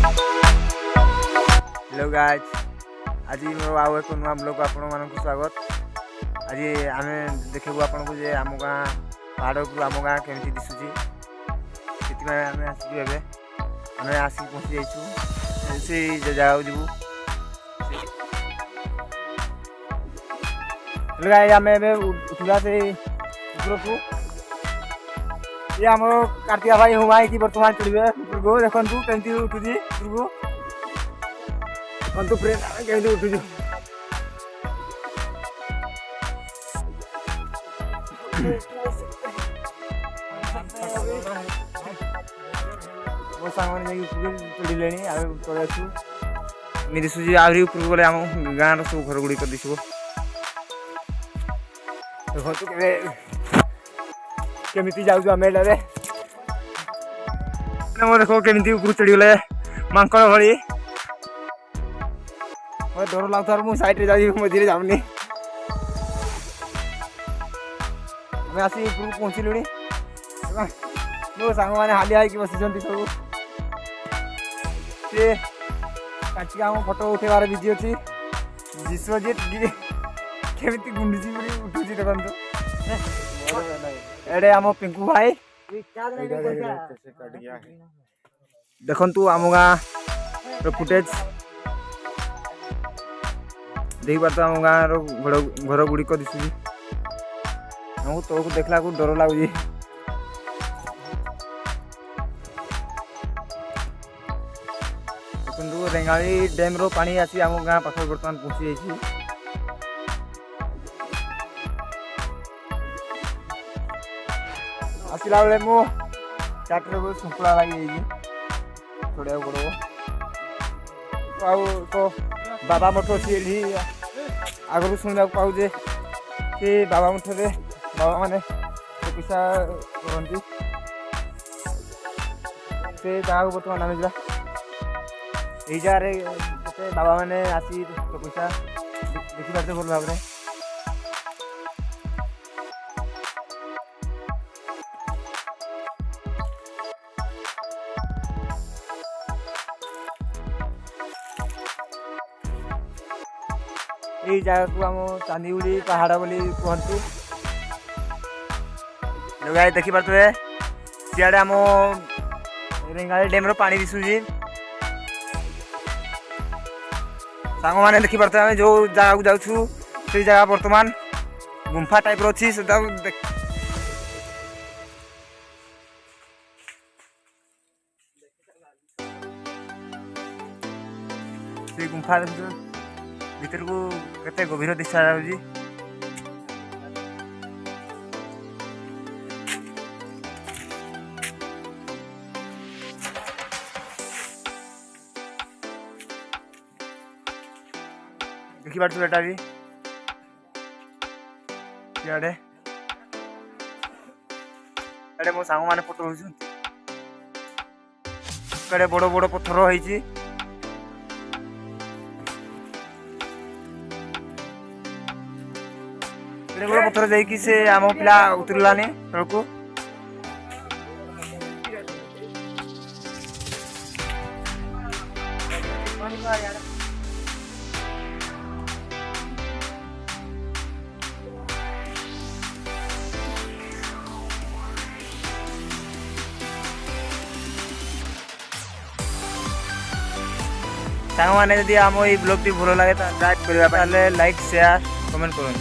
Hello guys, आज मोर आउ एक नुआ ब्लॉग आपण मानक स्वागत। आज आम देखू आपन को जे आम गाँ पहाड़ उपरू आम गाँ केमती दिशुची से आम आसिक आम आसिक पहुँची जाइछू से जगह जीवु। हेलो गाइज, आम उठा से ऊपर को ये आम कार्तिका भाई हुआ कि बर्तमान चढ़े उपरको देखु केमती उठुची उपरको तो फ्रेंड केमती उठुची मो सांग मैंने चढ़ले पड़े आसू दिशुची आहरी ऊपर गले आम गाँव सब घर गुड़िक दिशो देखो केमिति जाऊ आम एटारे देखो केमिति ऊपर चढ़ीगले मांकड़ भली डर लगता मुझे साइड जाऊँ मझे जाऊनी आम आसी ऊपर पहुँचलु मो सांग मैंने हालिया होगी बसी सब सी काटिक आम फटो उठेबार बिजी अच्छी विश्वजित केमिति गुंडुची उठुची देखो एडे आम पिंकू भाई देखु आम गाँव फुटेज देख पार तो आम गाँव घर गुड़िक दिशुची आमको तौक देखला डर लगुच देखु रेंगाली डैम रो पानी आसी आम गाँव पाख बर्तमान पहुँची जाइए। आसला बेले मो चाटर को शुंखला लगी छोड़ा पड़ो तो बाबा मठ अच्छी आगु शुणा पाऊे कि बाबा मठ बाबा मैंने चिकित्सा करती से जगह को बर्तमान आम जा यही जगह बाबा मैंने आसी चिकित्सा देखी पारे भल भाव में यही जगह को आम चांदीगुड़ी पहाड़ बोली कहती गाई देखी पारे सियाड़े आम रेंगाली डैम पानी दिशुची सांग मैंने देखी पारे आम जो जगह को जाऊँ से जगह बर्तमान गुंफा टाइप अच्छी से गुंफा भीतर को केते गभीर दिशा जाऊँगी देखी पार्थ बेटा भी मो सांग मैंने फोटो होते बड़ बड़ पत्थर होती बड़ पत्थर जाकि से आम पिला उतरलानी तल को सांग मैंने जदि आम ये ब्लॉग टी भल लगे लाइक शेयर कमेंट करूँ।